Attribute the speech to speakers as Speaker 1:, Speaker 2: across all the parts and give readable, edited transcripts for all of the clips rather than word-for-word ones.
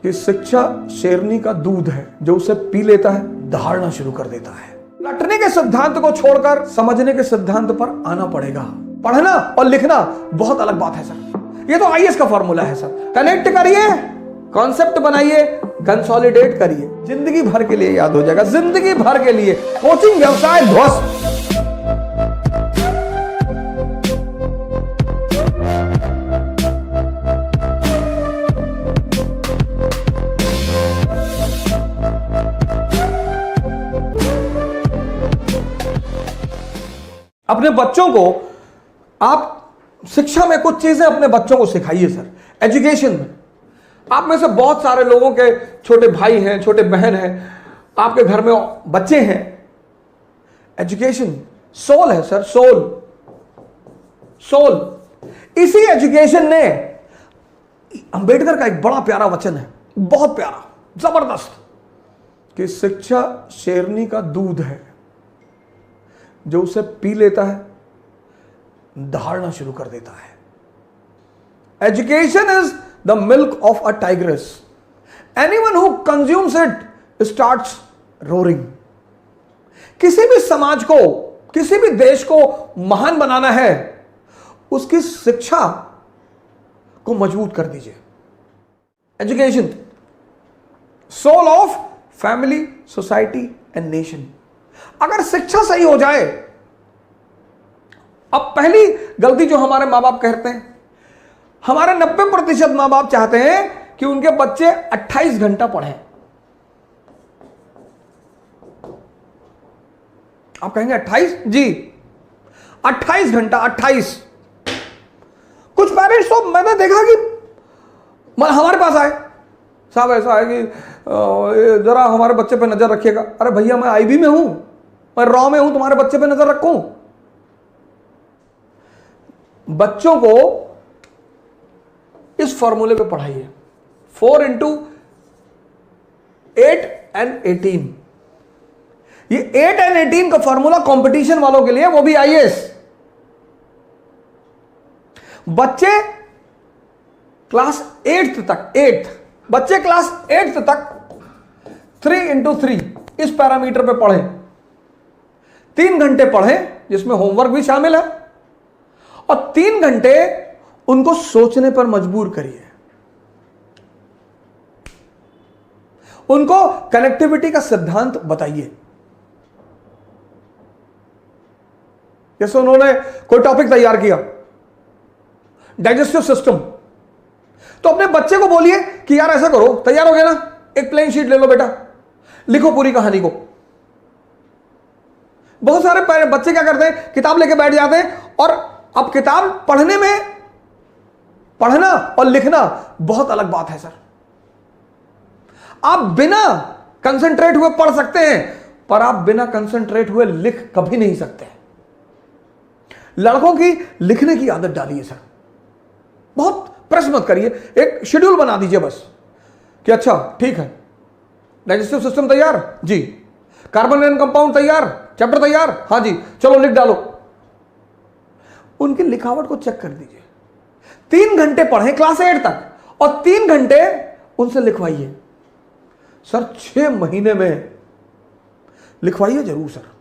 Speaker 1: कि शिक्षा शेरनी का दूध है, जो उसे पी लेता है दहाड़ना शुरू कर देता है। रटने के सिद्धांत को छोड़कर समझने के सिद्धांत पर आना पड़ेगा। पढ़ना और लिखना बहुत अलग बात है सर। ये तो आईएएस का फॉर्मूला है सर। कनेक्ट करिए, कॉन्सेप्ट बनाइए, कंसोलिडेट करिए, जिंदगी भर के लिए याद हो जाएगा, जिंदगी भर के लिए। कोचिंग व्यवसाय ध्वस्त। अपने बच्चों को आप शिक्षा में कुछ चीजें अपने बच्चों को सिखाइए सर। एजुकेशन में आप में से बहुत सारे लोगों के छोटे भाई हैं, छोटे बहन हैं, आपके घर में बच्चे हैं। एजुकेशन सोल है सर, सोल। सोल इसी एजुकेशन ने, अंबेडकर का एक बड़ा प्यारा वचन है, बहुत प्यारा, जबरदस्त, कि शिक्षा शेरनी का दूध है, जो उसे पी लेता है दहाड़ना शुरू कर देता है। Education is the milk of a tigress. Anyone who consumes it starts roaring. किसी भी समाज को, किसी भी देश को महान बनाना है, उसकी शिक्षा को मजबूत कर दीजिए। Education soul of family, society and nation. अगर शिक्षा सही हो जाए, अब पहली गलती जो हमारे मां बाप करते हैं, हमारे 90% मां बाप चाहते हैं कि उनके बच्चे 28 घंटा पढ़ें। आप कहेंगे 28? जी 28 घंटा, 28। कुछ पेरेंट्स तो मैंने देखा कि हमारे पास आए, साहब ऐसा है कि जरा हमारे बच्चे पे नजर रखिएगा। अरे भैया, मैं आईबी में हूं, मैं रॉ में हूं, तुम्हारे बच्चे पे नजर रखूं? बच्चों को इस फॉर्मूले पे पढ़ाइए, 4 into 8 and 18। ये 8 and 18 का फॉर्मूला कंपटीशन वालों के लिए, वो भी आईएएस। बच्चे क्लास 8th तक, 8th बच्चे क्लास 8th तक 3 into 3 इस पैरामीटर पे पढ़ें। 3 घंटे पढ़ें, जिसमें होमवर्क भी शामिल है, और 3 घंटे उनको सोचने पर मजबूर करिए। उनको कनेक्टिविटी का सिद्धांत बताइए। जैसे उन्होंने कोई टॉपिक तैयार किया, डाइजेस्टिव सिस्टम, तो अपने बच्चे को बोलिए कि यार ऐसा करो, तैयार हो गया ना, एक प्लेन शीट ले लो बेटा, लिखो पूरी कहानी को। बहुत सारे बच्चे क्या करते हैं, किताब लेके बैठ जाते हैं, और अब किताब पढ़ने में, पढ़ना और लिखना बहुत अलग बात है सर। आप बिना कंसंट्रेट हुए पढ़ सकते हैं, पर आप बिना कंसंट्रेट हुए लिख कभी नहीं सकते। लड़कों की लिखने की आदत डालिए सर, बहुत प्रेस मत करिए, एक शेड्यूल बना दीजिए बस, कि अच्छा ठीक है, डाइजेस्टिव सिस्टम तैयार जी, कार्बन एंड कंपाउंड तैयार, चैप्टर तैयार, हाँ जी, चलो लिख डालो। उनकी लिखावट को चेक कर दीजिए। 3 घंटे पढ़ें क्लास 8 तक, और 3 घंटे उनसे लिखवाइए सर। 6 महीने में लिखवाइए जरूर सर।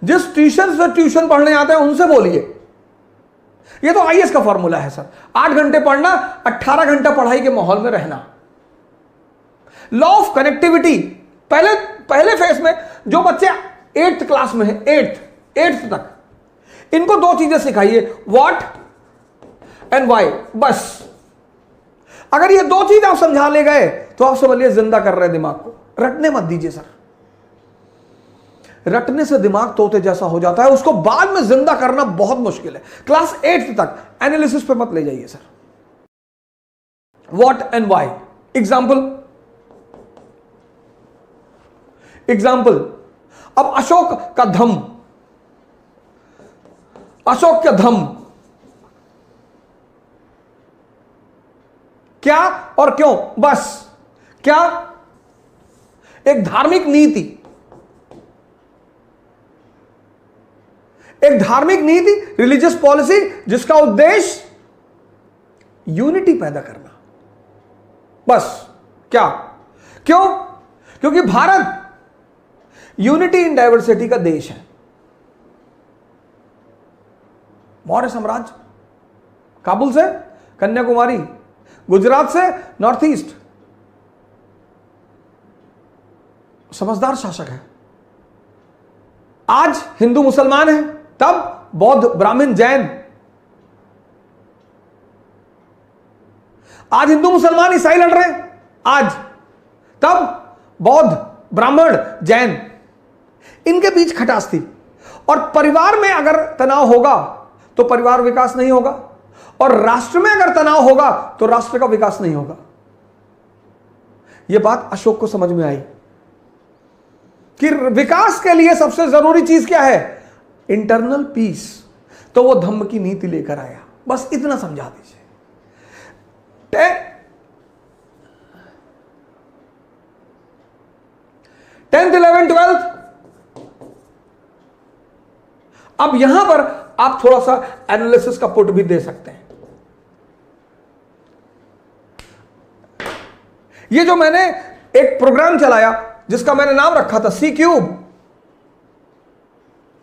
Speaker 1: जिस ट्यूशन से ट्यूशन पढ़ने आते हैं उनसे बोलिए। ये तो आईएएस का फॉर्मूला है सर। 8 घंटे पढ़ना, 18 घंटा पढ़ाई के माहौल में रहना। लॉ ऑफ कनेक्टिविटी, पहले फेज में जो बच्चे 8th क्लास में है, 8th तक, इनको 2 चीजें सिखाइए, व्हाट एंड व्हाई, बस। अगर ये 2 चीज आप समझा ले गए तो आप समझिए जिंदा कर रहे हैं दिमाग को। रटने मत दीजिए सर। रटने से दिमाग तोते जैसा हो जाता है, उसको बाद में जिंदा करना बहुत मुश्किल है। क्लास 8th तक एनालिसिस पे मत ले जाइए sir. What and why, example. अब अशोक का धम्म, अशोक का धम्म क्या और क्यों, बस। क्या? एक धार्मिक नीति, एक धार्मिक नीति, रिलीजियस पॉलिसी, जिसका उद्देश्य यूनिटी पैदा करना, बस। क्या? क्यों? क्योंकि भारत यूनिटी इन डाइवर्सिटी का देश है। मौर्य साम्राज्य, काबुल से कन्याकुमारी, गुजरात से नॉर्थ ईस्ट, समझदार शासक है। आज हिंदू मुसलमान है, तब बौद्ध ब्राह्मण जैन, आज हिंदू मुसलमान ईसाई लड़ रहे हैं, आज, तब बौद्ध ब्राह्मण जैन, इनके बीच खटास थी। और परिवार में अगर तनाव होगा तो परिवार विकास नहीं होगा, और राष्ट्र में अगर तनाव होगा तो राष्ट्र का विकास नहीं होगा। यह बात अशोक को समझ में आई कि विकास के लिए सबसे जरूरी चीज क्या है? Internal peace. तो वो धम्म की नीति लेकर आया। बस इतना समझा दीजिए। 10th 11th 12th। अब यहां पर आप थोड़ा सा एनालिसिस का पुट भी दे सकते हैं। ये जो मैंने एक प्रोग्राम चलाया जिसका मैंने नाम रखा था सी क्यूब,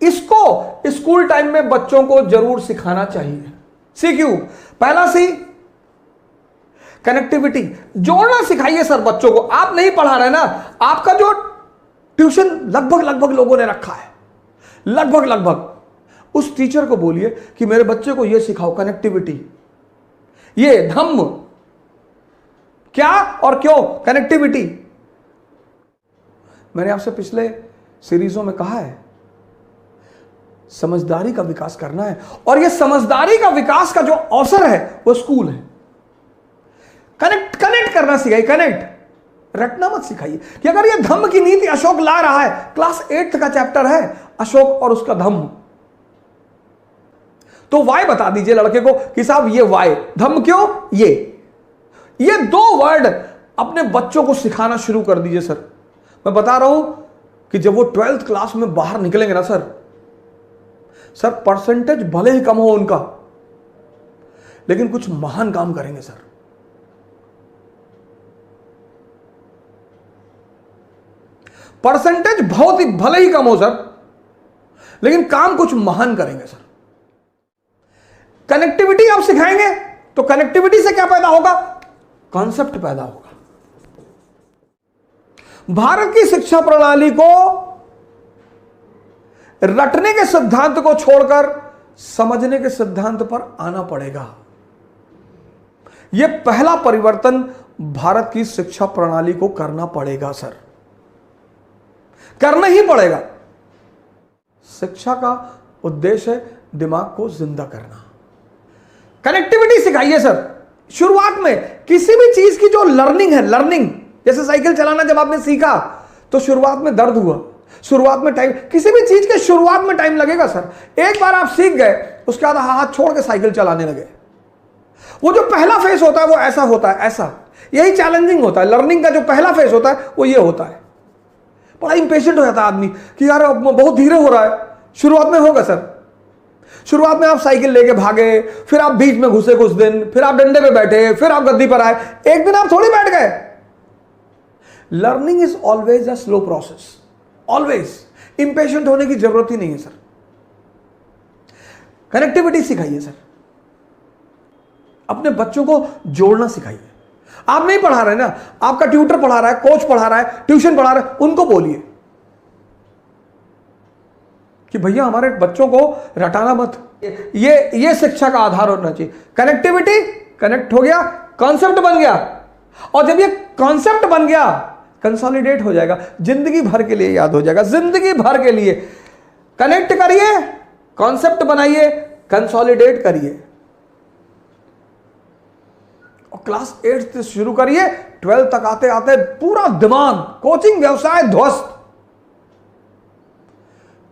Speaker 1: इसको स्कूल टाइम में बच्चों को जरूर सिखाना चाहिए। सी क्यूब, पहला सी कनेक्टिविटी, जोड़ना सिखाइए सर बच्चों को। आप नहीं पढ़ा रहे ना, आपका जो ट्यूशन लगभग लोगों ने रखा है, लगभग उस टीचर को बोलिए कि मेरे बच्चे को यह सिखाओ, कनेक्टिविटी, ये धम्म क्या और क्यों, कनेक्टिविटी। मैंने आपसे पिछले सीरीजों में कहा है, समझदारी का विकास करना है, और यह समझदारी का विकास का जो अवसर है वो स्कूल है। कनेक्ट करना सिखाइए, कनेक्ट, रटना मत सिखाइए कि अगर यह धम्म की नीति अशोक ला रहा है, क्लास 8th का चैप्टर है अशोक और उसका धम्म, तो वाई बता दीजिए लड़के को कि साहब ये वाई, धम्म क्यों, ये 2 वर्ड अपने बच्चों को सिखाना शुरू कर दीजिए सर। मैं बता रहा हूं कि जब वो 12th क्लास में बाहर निकलेंगे ना सर परसेंटेज भले ही कम हो उनका, लेकिन कुछ महान काम करेंगे सर। परसेंटेज बहुत ही भले ही कम हो सर, लेकिन काम कुछ महान करेंगे सर। कनेक्टिविटी आप सिखाएंगे तो कनेक्टिविटी से क्या पैदा होगा? कॉन्सेप्ट पैदा होगा। भारत की शिक्षा प्रणाली को रटने के सिद्धांत को छोड़कर समझने के सिद्धांत पर आना पड़ेगा। यह पहला परिवर्तन भारत की शिक्षा प्रणाली को करना पड़ेगा सर, करना ही पड़ेगा। शिक्षा का उद्देश्य है दिमाग को जिंदा करना। कनेक्टिविटी सिखाइए सर। शुरुआत में किसी भी चीज की जो लर्निंग है, लर्निंग, जैसे साइकिल चलाना जब आपने सीखा तो शुरुआत में दर्द हुआ, शुरुआत में टाइम, किसी भी चीज के शुरुआत में टाइम लगेगा सर। एक बार आप सीख गए, उसके बाद हाथ छोड़ के साइकिल चलाने लगे, वो जो पहला फेज होता है वो ऐसा होता है, ऐसा, यही चैलेंजिंग होता है। लर्निंग का जो पहला फेज होता है वो ये होता है। बड़ा इंपेशेंट हो जाता है आदमी कि यार बहुत धीरे हो रहा है। शुरुआत में होगा सर, शुरुआत में आप साइकिल लेके भागे, फिर आप बीच में घुसे कुछ दिन, फिर आप डंडे पे बैठे, फिर आप गद्दी पर आए, एक दिन आप थोड़ी बैठ गए। Learning is always a slow process, always. Impatient होने की जरूरत ही नहीं है सर। कनेक्टिविटी सिखाइए सर, अपने बच्चों को जोड़ना सिखाइए। आप नहीं पढ़ा रहे ना, आपका ट्यूटर पढ़ा रहा है, कोच पढ़ा रहा है, ट्यूशन पढ़ा रहा है, उनको बोलिए कि भैया हमारे बच्चों को रटाना मत। ये शिक्षा का आधार होना चाहिए। कनेक्टिविटी, कनेक्ट हो गया, कॉन्सेप्ट बन गया, और जब ये कॉन्सेप्ट बन गया कंसोलिडेट हो जाएगा, जिंदगी भर के लिए याद हो जाएगा, जिंदगी भर के लिए। कनेक्ट करिए, कॉन्सेप्ट बनाइए, कंसोलिडेट करिए, और क्लास 8 से शुरू करिए, 12 तक आते आते पूरा दिमाग, कोचिंग व्यवसाय ध्वस्त,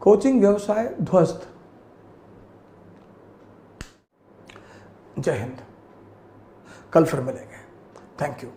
Speaker 1: कोचिंग व्यवसाय ध्वस्त। जय हिंद। कल फिर मिलेंगे। Thank you.